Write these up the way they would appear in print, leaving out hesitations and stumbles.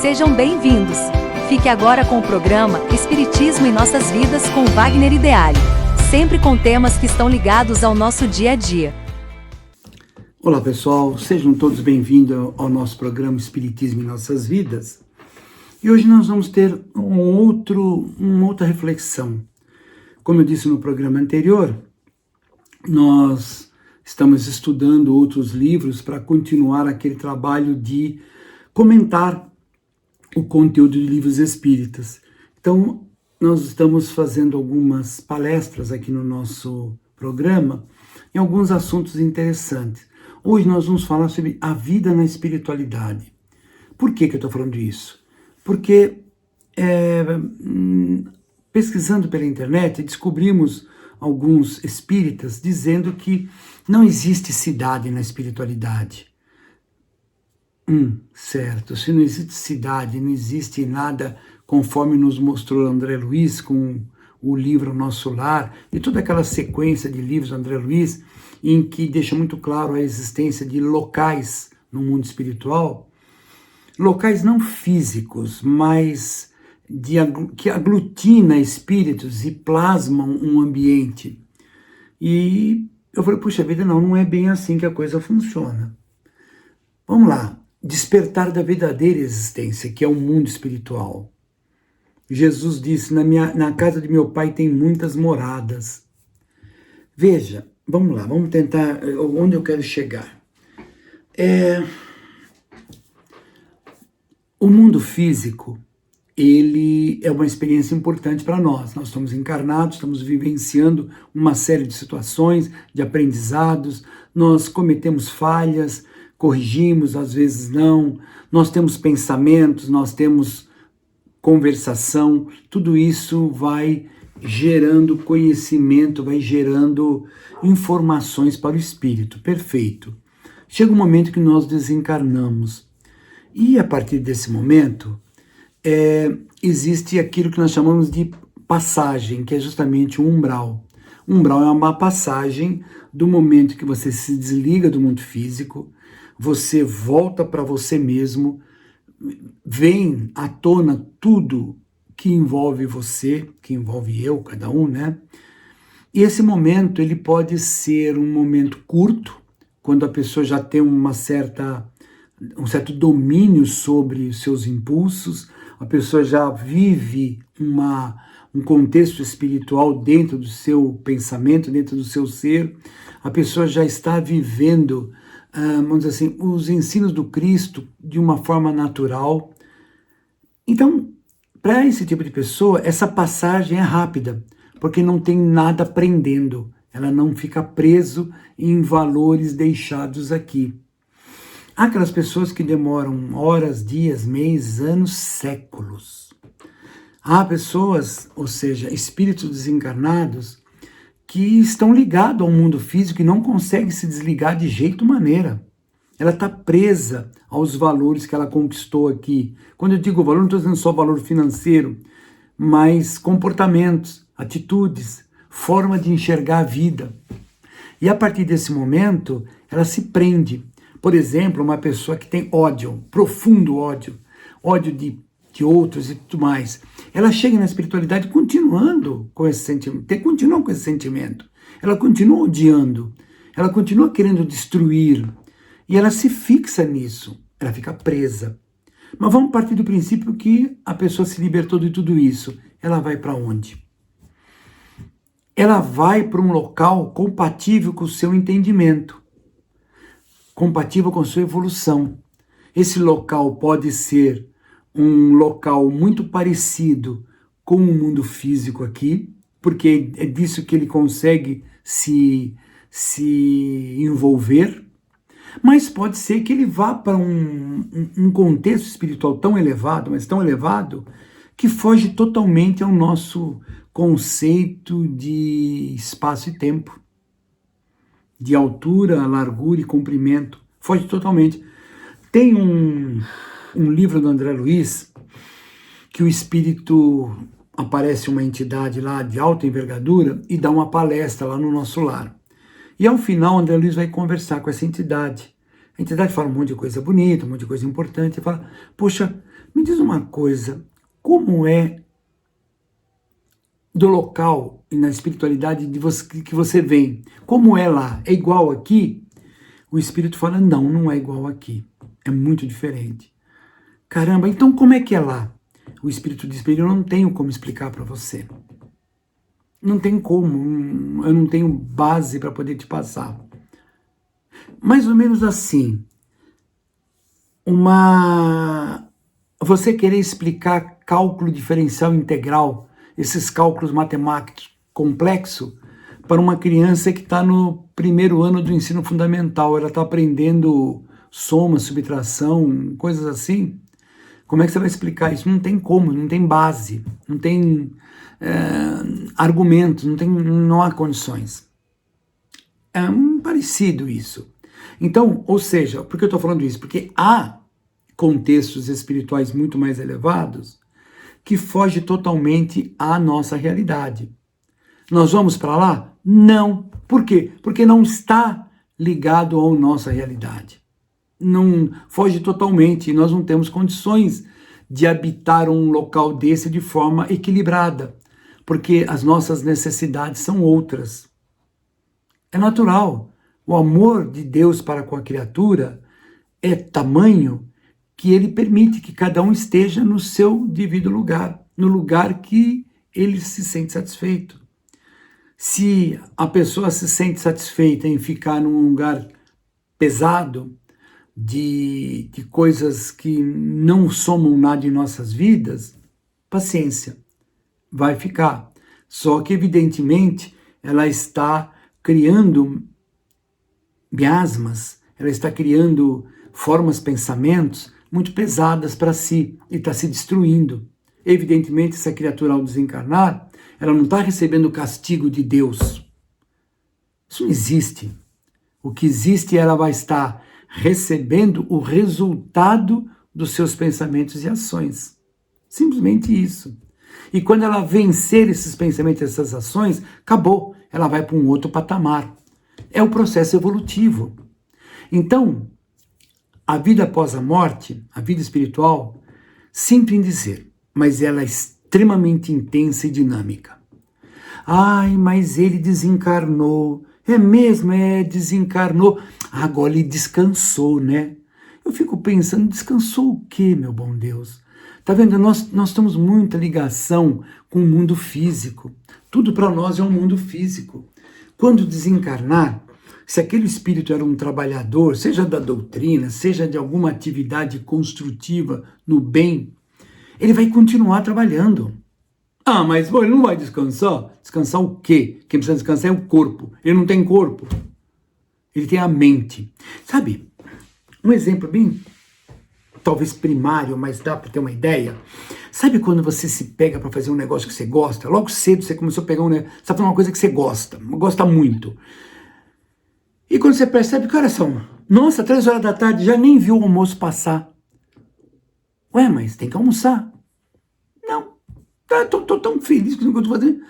Sejam bem-vindos! Fique agora com o programa Espiritismo em Nossas Vidas com Wagner Ideale, sempre com temas que estão ligados ao nosso dia a dia. Olá pessoal, sejam todos bem-vindos ao nosso programa Espiritismo em Nossas Vidas. E hoje nós vamos ter uma outra reflexão. Como eu disse no programa anterior, nós estamos estudando outros livros para continuar aquele trabalho de comentar o conteúdo de livros espíritas. Então, nós estamos fazendo algumas palestras aqui no nosso programa em alguns assuntos interessantes. Hoje nós vamos falar sobre a vida na espiritualidade. Por que eu estou falando isso? Porque pesquisando pela internet, descobrimos alguns espíritas dizendo que não existe cidade na espiritualidade. Certo, se não existe cidade, não existe nada conforme nos mostrou André Luiz com o livro Nosso Lar e toda aquela sequência de livros do André Luiz em que deixa muito claro a existência de locais no mundo espiritual, locais não físicos, mas que aglutina espíritos e plasmam um ambiente. E eu falei, puxa vida, não é bem assim que a coisa funciona. Vamos lá. Despertar da verdadeira existência, que é o mundo espiritual. Jesus disse, na casa de meu pai tem muitas moradas. Veja, vamos lá, vamos tentar, onde eu quero chegar. O mundo físico, ele é uma experiência importante para nós. Nós estamos encarnados, estamos vivenciando uma série de situações, de aprendizados, nós cometemos falhas, corrigimos, às vezes não, nós temos pensamentos, nós temos conversação, tudo isso vai gerando conhecimento, vai gerando informações para o espírito, perfeito. Chega um momento que nós desencarnamos, e a partir desse momento, existe aquilo que nós chamamos de passagem, que é justamente o umbral. O umbral é uma passagem do momento que você se desliga do mundo físico, você volta para você mesmo, vem à tona tudo que envolve você, que envolve eu, cada um, né? E esse momento, ele pode ser um momento curto, quando a pessoa já tem um certo domínio sobre os seus impulsos, a pessoa já vive um contexto espiritual dentro do seu pensamento, dentro do seu ser, a pessoa já está vivendo, vamos dizer assim, os ensinos do Cristo de uma forma natural. Então, para esse tipo de pessoa, essa passagem é rápida, porque não tem nada prendendo, ela não fica preso em valores deixados aqui. Há aquelas pessoas que demoram horas, dias, meses, anos, séculos. Há pessoas, ou seja, espíritos desencarnados, que estão ligados ao mundo físico e não conseguem se desligar de jeito maneira. Ela está presa aos valores que ela conquistou aqui. Quando eu digo valor, não estou dizendo só valor financeiro, mas comportamentos, atitudes, forma de enxergar a vida. E a partir desse momento, ela se prende. Por exemplo, uma pessoa que tem ódio, profundo ódio de outros e tudo mais. Ela chega na espiritualidade continuando com esse sentimento, continua com esse sentimento. Ela continua odiando, ela continua querendo destruir, e ela se fixa nisso, ela fica presa. Mas vamos partir do princípio que a pessoa se libertou de tudo isso. Ela vai para onde? Ela vai para um local compatível com o seu entendimento, compatível com a sua evolução. Esse local pode ser um local muito parecido com o mundo físico aqui, porque é disso que ele consegue se envolver, mas pode ser que ele vá para um contexto espiritual tão elevado, mas tão elevado, que foge totalmente ao nosso conceito de espaço e tempo, de altura, largura e comprimento, foge totalmente. Tem um livro do André Luiz, que o espírito, aparece uma entidade lá de alta envergadura e dá uma palestra lá no Nosso Lar. E ao final, André Luiz vai conversar com essa entidade. A entidade fala um monte de coisa bonita, um monte de coisa importante, e fala, poxa, me diz uma coisa, como é do local e na espiritualidade que você vem? Como é lá? É igual aqui? O espírito fala, não, não é igual aqui, é muito diferente. Caramba, então como é que é lá? O espírito diz, eu não tenho como explicar para você. Não tem como, eu não tenho base para poder te passar. Mais ou menos assim, você querer explicar cálculo diferencial integral, esses cálculos matemáticos complexos, para uma criança que está no primeiro ano do ensino fundamental, ela está aprendendo soma, subtração, coisas assim. Como é que você vai explicar isso? Não tem como, não tem base, não tem argumentos, não há condições. É parecido isso. Então, ou seja, por que eu estou falando isso? Porque há contextos espirituais muito mais elevados que fogem totalmente à nossa realidade. Nós vamos para lá? Não. Por quê? Porque não está ligado à nossa realidade. Não foge totalmente, nós não temos condições de habitar um local desse de forma equilibrada, porque as nossas necessidades são outras. É natural. O amor de Deus para com a criatura é tamanho que ele permite que cada um esteja no seu devido lugar, no lugar que ele se sente satisfeito. Se a pessoa se sente satisfeita em ficar num lugar pesado, de coisas que não somam nada em nossas vidas, paciência, vai ficar. Só que, evidentemente, ela está criando miasmas, ela está criando formas, pensamentos muito pesadas para si e está se destruindo. Evidentemente, essa criatura, ao desencarnar, ela não está recebendo o castigo de Deus. Isso não existe. O que existe, ela vai estar recebendo o resultado dos seus pensamentos e ações. Simplesmente isso. E quando ela vencer esses pensamentos e essas ações, acabou. Ela vai para um outro patamar. É o processo evolutivo. Então, a vida após a morte, a vida espiritual, sinto em dizer, mas ela é extremamente intensa e dinâmica. Ai, mas ele desencarnou. É mesmo, desencarnou. Agora ele descansou, né? Eu fico pensando, descansou o quê, meu bom Deus? Tá vendo? Nós temos muita ligação com o mundo físico. Tudo para nós é um mundo físico. Quando desencarnar, se aquele espírito era um trabalhador, seja da doutrina, seja de alguma atividade construtiva no bem, ele vai continuar trabalhando. Ah, mas ele não vai descansar? Descansar o quê? Quem precisa descansar é o corpo. Ele não tem corpo. Ele tem a mente. Sabe, um exemplo bem, talvez primário, mas dá para ter uma ideia. Sabe quando você se pega para fazer um negócio que você gosta? Logo cedo você começou a pegar você está fazendo uma coisa que você gosta muito. E quando você percebe, que horas são? Nossa, 3 horas da tarde, já nem viu o almoço passar. Ué, mas tem que almoçar. Não. Estou tão feliz com o que eu estou fazendo.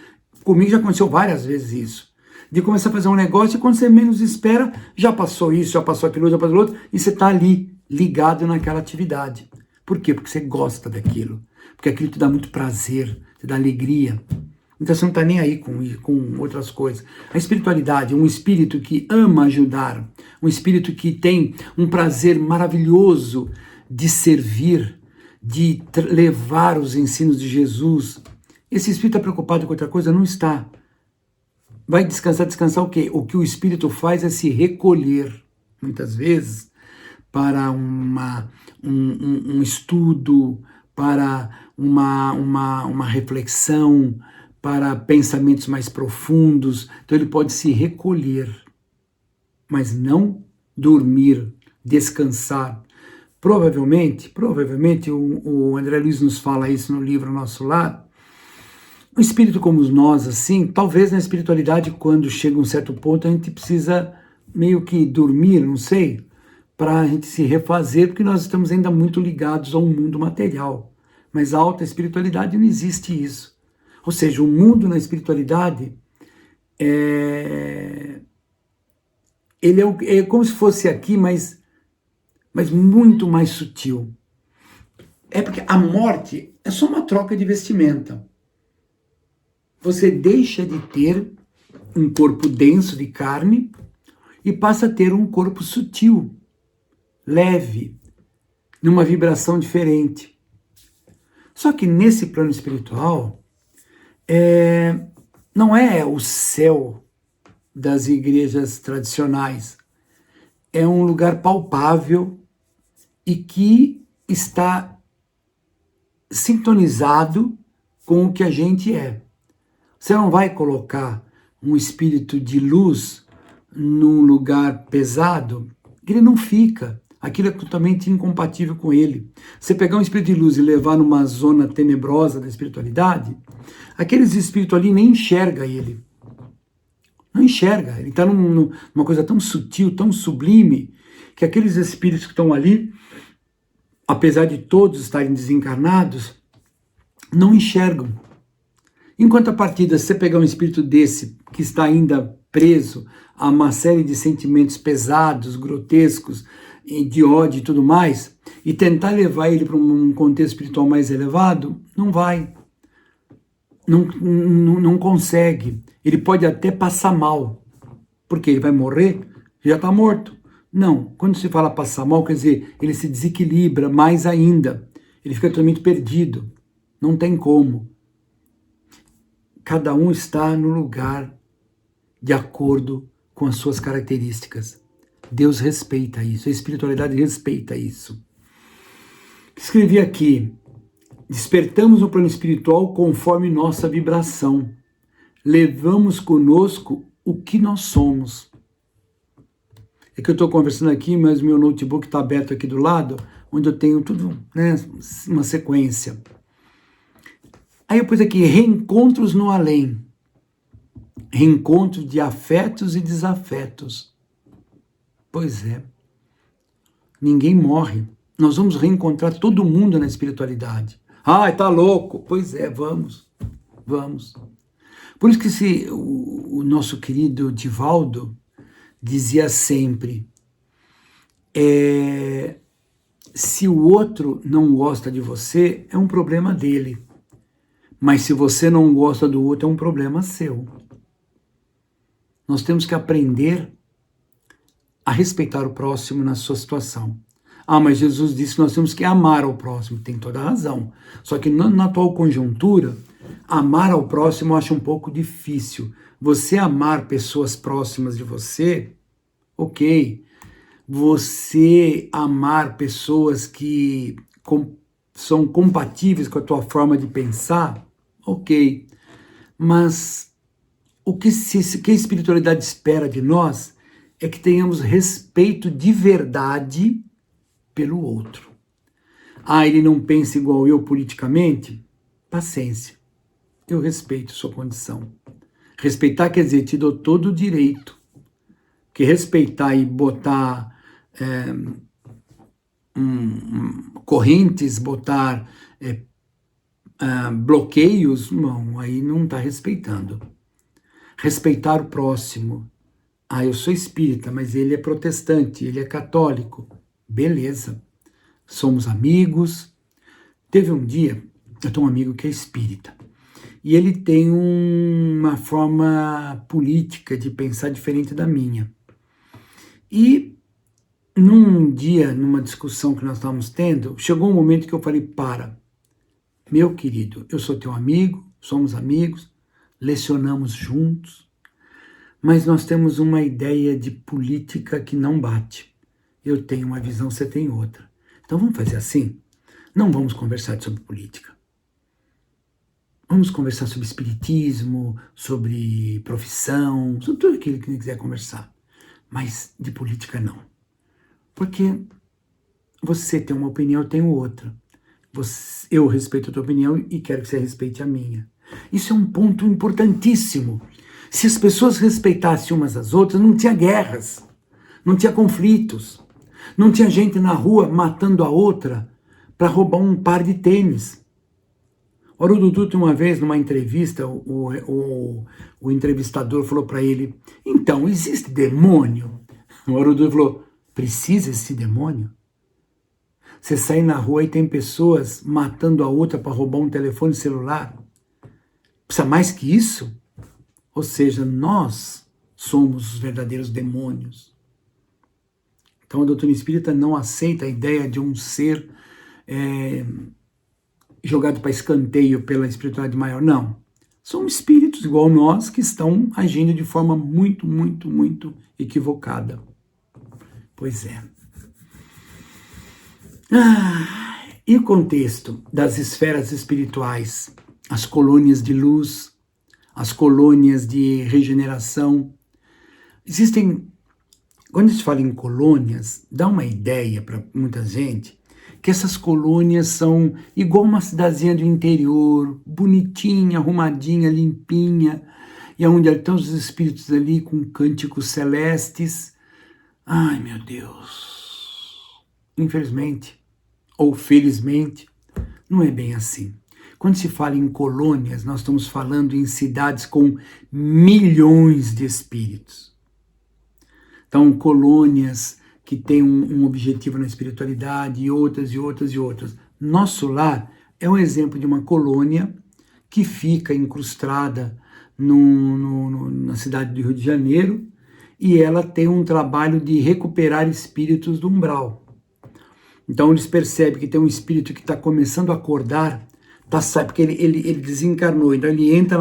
Comigo já aconteceu várias vezes isso. De começar a fazer um negócio e quando você menos espera, já passou isso, já passou aquilo, já passou outro, e você está ali, ligado naquela atividade. Por quê? Porque você gosta daquilo. Porque aquilo te dá muito prazer, te dá alegria. Então você não está nem aí com outras coisas. A espiritualidade, um espírito que ama ajudar, um espírito que tem um prazer maravilhoso de servir, de levar os ensinos de Jesus. Esse espírito está preocupado com outra coisa? Não está. Vai descansar o quê? O que o espírito faz é se recolher, muitas vezes, para um estudo, para uma reflexão, para pensamentos mais profundos. Então ele pode se recolher, mas não dormir, descansar. Provavelmente o André Luiz nos fala isso no livro Nosso Lar. Um espírito como nós, assim, talvez na espiritualidade, quando chega um certo ponto, a gente precisa meio que dormir, não sei, para a gente se refazer, porque nós estamos ainda muito ligados ao mundo material. Mas a alta espiritualidade não existe isso. Ou seja, o mundo na espiritualidade ele é como se fosse aqui, mas mas muito mais sutil. É porque a morte é só uma troca de vestimenta. Você deixa de ter um corpo denso de carne e passa a ter um corpo sutil, leve, numa vibração diferente. Só que nesse plano espiritual, não é o céu das igrejas tradicionais. É um lugar palpável e que está sintonizado com o que a gente é. Você não vai colocar um espírito de luz num lugar pesado, ele não fica. Aquilo é totalmente incompatível com ele. Você pegar um espírito de luz e levar numa zona tenebrosa da espiritualidade, aqueles espíritos ali nem enxerga ele. Não enxerga. Ele está numa coisa tão sutil, tão sublime, que aqueles espíritos que estão ali, apesar de todos estarem desencarnados, não enxergam. Enquanto a partida, se você pegar um espírito desse, que está ainda preso a uma série de sentimentos pesados, grotescos, de ódio e tudo mais, e tentar levar ele para um contexto espiritual mais elevado, não vai. Não consegue. Ele pode até passar mal, porque ele vai morrer, já está morto. Não, quando se fala passar mal, quer dizer, ele se desequilibra mais ainda, ele fica totalmente perdido, não tem como. Cada um está no lugar de acordo com as suas características. Deus respeita isso, a espiritualidade respeita isso. Escrevi aqui: despertamos no plano espiritual conforme nossa vibração. Levamos conosco o que nós somos. É que eu estou conversando aqui, mas meu notebook está aberto aqui do lado, onde eu tenho tudo, né, uma sequência. Aí eu pus aqui: reencontros no além. Reencontro de afetos e desafetos. Pois é. Ninguém morre. Nós vamos reencontrar todo mundo na espiritualidade. Ai, tá louco. Pois é, vamos. Por isso que o nosso querido Divaldo dizia sempre, se o outro não gosta de você, é um problema dele. Mas se você não gosta do outro, é um problema seu. Nós temos que aprender a respeitar o próximo na sua situação. Ah, mas Jesus disse que nós temos que amar ao próximo. Tem toda a razão. Só que na atual conjuntura, amar ao próximo eu acho um pouco difícil. Você amar pessoas próximas de você, ok. Você amar pessoas que são compatíveis com a tua forma de pensar, ok. Mas o que a espiritualidade espera de nós é que tenhamos respeito de verdade pelo outro. Ah, ele não pensa igual eu politicamente? Paciência. Eu respeito sua condição. Respeitar quer dizer, te dou todo o direito. Que respeitar e botar correntes, botar bloqueios, não, aí não está respeitando. Respeitar o próximo. Ah, eu sou espírita, mas ele é protestante, ele é católico. Beleza. Somos amigos. Teve um dia, eu tenho um amigo que é espírita, e ele tem uma forma política de pensar diferente da minha. E num dia, numa discussão que nós estávamos tendo, chegou um momento que eu falei: para, meu querido, eu sou teu amigo, somos amigos, lecionamos juntos, mas nós temos uma ideia de política que não bate. Eu tenho uma visão, você tem outra. Então vamos fazer assim? Não vamos conversar sobre política. Vamos conversar sobre espiritismo, sobre profissão, sobre tudo aquilo que quiser conversar. Mas de política não. Porque você tem uma opinião, eu tenho outra. Eu respeito a tua opinião e quero que você respeite a minha. Isso é um ponto importantíssimo. Se as pessoas respeitassem umas às outras, não tinha guerras, não tinha conflitos, não tinha gente na rua matando a outra para roubar um par de tênis. Ora, o Dudu, uma vez, numa entrevista, o entrevistador falou para ele: então, existe demônio? O Dudu falou: precisa esse demônio? Você sai na rua e tem pessoas matando a outra para roubar um telefone celular. Precisa mais que isso? Ou seja, nós somos os verdadeiros demônios. Então a doutrina espírita não aceita a ideia de um ser jogado para escanteio pela espiritualidade maior. Não. São espíritos igual nós que estão agindo de forma muito, muito, muito equivocada. Pois é. E o contexto das esferas espirituais? As colônias de luz, as colônias de regeneração. Existem, quando a gente fala em colônias, dá uma ideia para muita gente que essas colônias são igual uma cidadezinha do interior, bonitinha, arrumadinha, limpinha, e onde estão os espíritos ali com cânticos celestes. Ai, meu Deus! Infelizmente, ou felizmente, não é bem assim. Quando se fala em colônias, nós estamos falando em cidades com milhões de espíritos. Então, colônias que têm um objetivo na espiritualidade, e outras, e outras, e outras. Nosso lar é um exemplo de uma colônia que fica incrustada na cidade do Rio de Janeiro, e ela tem um trabalho de recuperar espíritos do umbral. Então, eles percebem que tem um espírito que está começando a acordar, porque ele desencarnou, então ele entra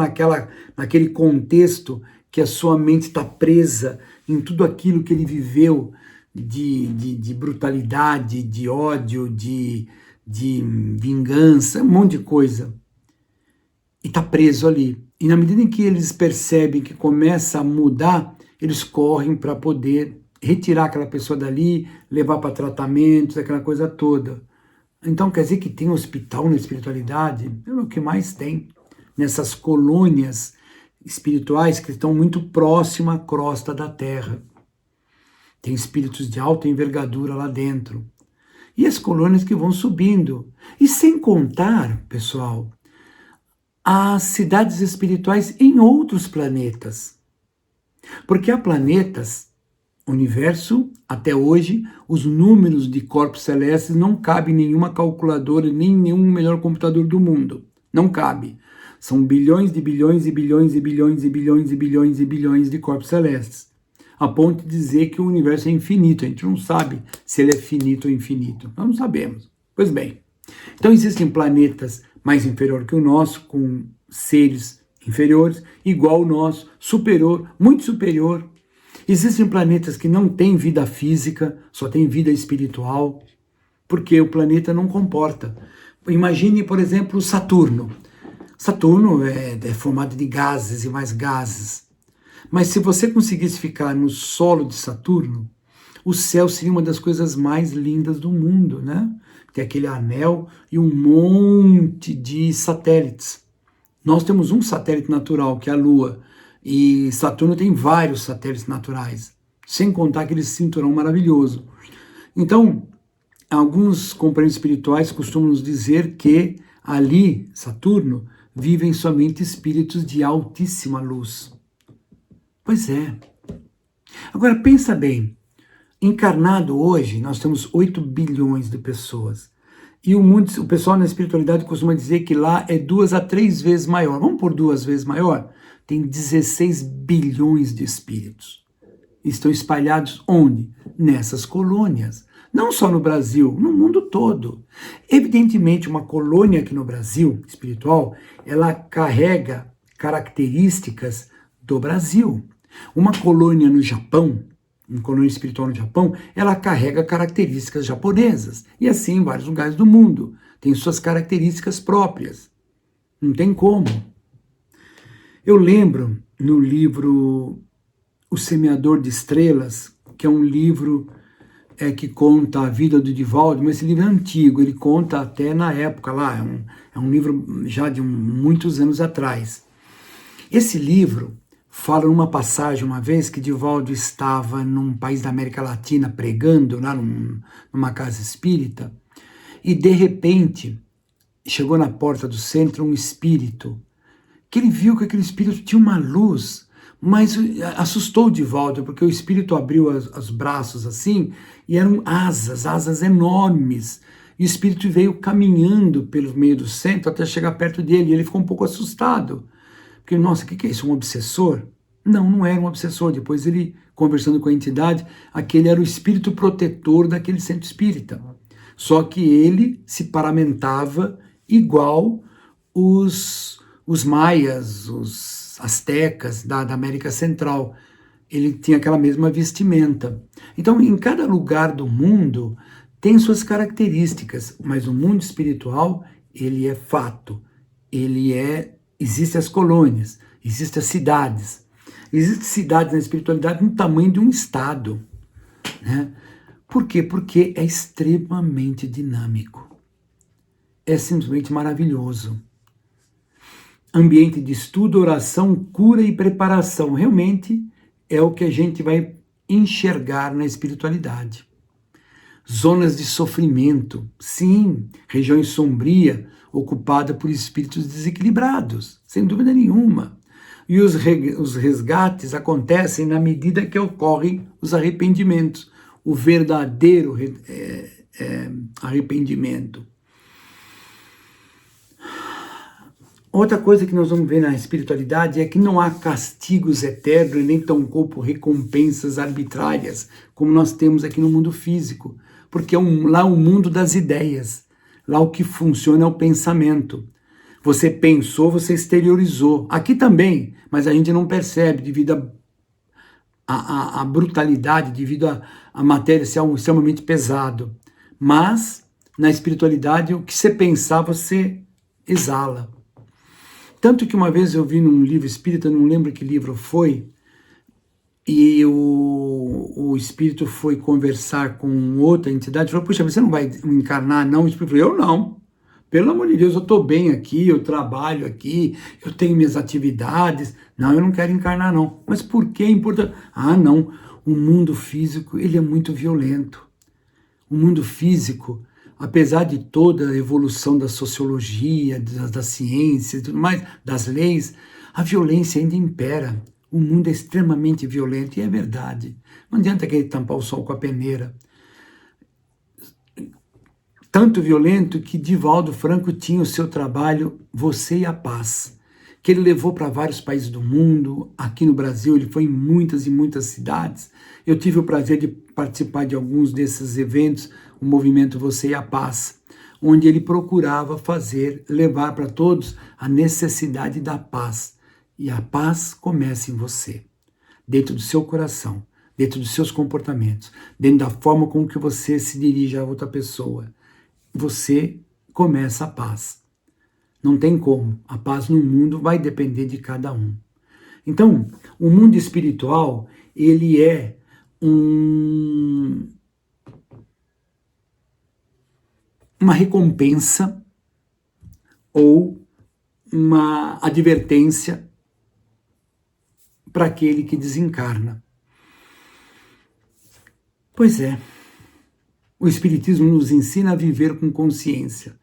naquele contexto que a sua mente está presa em tudo aquilo que ele viveu de brutalidade, de ódio, de vingança, um monte de coisa. E está preso ali. E na medida em que eles percebem que começa a mudar, eles correm para poder retirar aquela pessoa dali, levar para tratamentos, aquela coisa toda. Então quer dizer que tem hospital na espiritualidade? É o que mais tem. Nessas colônias espirituais que estão muito próximas à crosta da Terra. Tem espíritos de alta envergadura lá dentro. E as colônias que vão subindo. E sem contar, pessoal, as cidades espirituais em outros planetas. Porque há planetas, universo, até hoje, os números de corpos celestes não cabem em nenhuma calculadora, nem nenhum melhor computador do mundo. Não cabe. São bilhões de bilhões e bilhões e bilhões e bilhões e bilhões e bilhões de corpos celestes. A ponto de dizer que o universo é infinito. A gente não sabe se ele é finito ou infinito. Nós não sabemos. Pois bem, então existem planetas mais inferiores que o nosso, com seres inferiores, igual ao nosso, superior, muito superior. Existem planetas que não têm vida física, só têm vida espiritual, porque o planeta não comporta. Imagine, por exemplo, Saturno. Saturno é formado de gases e mais gases. Mas se você conseguisse ficar no solo de Saturno, o céu seria uma das coisas mais lindas do mundo, né? Tem aquele anel e um monte de satélites. Nós temos um satélite natural, que é a Lua, e Saturno tem vários satélites naturais, sem contar aquele cinturão maravilhoso. Então, alguns companheiros espirituais costumam nos dizer que ali, Saturno, vivem somente espíritos de altíssima luz. Pois é. Agora, pensa bem, encarnado hoje, nós temos 8 bilhões de pessoas. E o pessoal na espiritualidade costuma dizer que lá é 2 a 3 vezes maior. Vamos por 2 vezes maior? Tem 16 bilhões de espíritos. Estão espalhados onde? Nessas colônias. Não só no Brasil, no mundo todo. Evidentemente, uma colônia aqui no Brasil, espiritual, ela carrega características do Brasil. Uma colônia no Japão, uma colônia espiritual no Japão, ela carrega características japonesas. E assim em vários lugares do mundo. Tem suas características próprias. Não tem como. Eu lembro no livro O Semeador de Estrelas, que é um livro que conta a vida do Divaldo, mas esse livro é antigo, ele conta até na época lá, é um livro já de muitos anos atrás. Esse livro fala numa passagem uma vez que Divaldo estava num país da América Latina pregando, lá numa casa espírita, e de repente chegou na porta do centro um espírito, que ele viu que aquele espírito tinha uma luz, mas assustou o Divaldo, porque o espírito abriu os braços assim, e eram asas enormes, E o espírito veio caminhando pelo meio do centro até chegar perto dele. E ele ficou um pouco assustado. Porque, nossa, o que é isso? Um obsessor? Não, não era um obsessor. Depois ele, conversando com a entidade, aquele era o espírito protetor daquele centro espírita. Só que ele se paramentava igual os maias, os astecas da América Central. Ele tinha aquela mesma vestimenta. Então, em cada lugar do mundo tem suas características, mas o mundo espiritual, ele é fato. Existem as colônias, existem as cidades. Existem cidades na espiritualidade no tamanho de um estado, né? Por quê? Porque é extremamente dinâmico. É simplesmente maravilhoso. Ambiente de estudo, oração, cura e preparação. Realmente é o que a gente vai enxergar na espiritualidade. Zonas de sofrimento, sim, regiões sombrias, ocupadas por espíritos desequilibrados, sem dúvida nenhuma. E os resgates acontecem na medida que ocorrem os arrependimentos, o verdadeiro arrependimento. Outra coisa que nós vamos ver na espiritualidade é que não há castigos eternos, nem tampouco recompensas arbitrárias, como nós temos aqui no mundo físico, porque lá é o mundo das ideias, lá o que funciona é o pensamento. Você pensou, você exteriorizou. Aqui também, mas a gente não percebe devido à brutalidade, devido à matéria ser algo extremamente pesado. Mas, na espiritualidade, o que você pensar, você exala. Tanto que uma vez eu vi num livro espírita, não lembro que livro foi, e o espírito foi conversar com outra entidade, falou, puxa, você não vai encarnar não? O espírito falou, eu não. Pelo amor de Deus, eu estou bem aqui, eu trabalho aqui, eu tenho minhas atividades. Não, eu não quero encarnar não. Mas por que é importante? Ah, não, o mundo físico, ele é muito violento. O mundo físico, apesar de toda a evolução da sociologia, da ciência e tudo mais, das leis, a violência ainda impera. O mundo é extremamente violento, e é verdade. Não adianta querer tampar o sol com a peneira. Tanto violento que Divaldo Franco tinha o seu trabalho Você e a Paz, que ele levou para vários países do mundo. Aqui no Brasil ele foi em muitas e muitas cidades. Eu tive o prazer de participar de alguns desses eventos, o movimento Você e a Paz, onde ele procurava levar para todos a necessidade da paz. E a paz começa em você, dentro do seu coração, dentro dos seus comportamentos, dentro da forma como que você se dirige a outra pessoa. Você começa a paz. Não tem como. A paz no mundo vai depender de cada um. Então, o mundo espiritual, ele é uma recompensa ou uma advertência para aquele que desencarna. Pois é. O Espiritismo nos ensina a viver com consciência.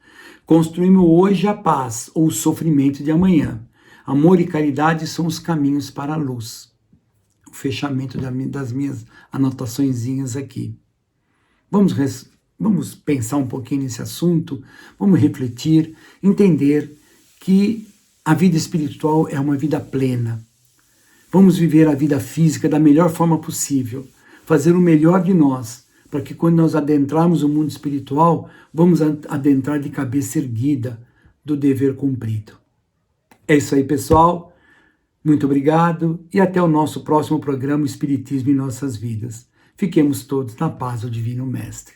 Construímos hoje a paz ou o sofrimento de amanhã. Amor e caridade são os caminhos para a luz. O fechamento das minhas anotaçõezinhas aqui. Vamos pensar um pouquinho nesse assunto, vamos refletir, entender que a vida espiritual é uma vida plena. Vamos viver a vida física da melhor forma possível, fazer o melhor de nós, para que quando nós adentrarmos o mundo espiritual, vamos adentrar de cabeça erguida do dever cumprido. É isso aí, pessoal. Muito obrigado e até o nosso próximo programa Espiritismo em Nossas Vidas. Fiquemos todos na paz do Divino Mestre.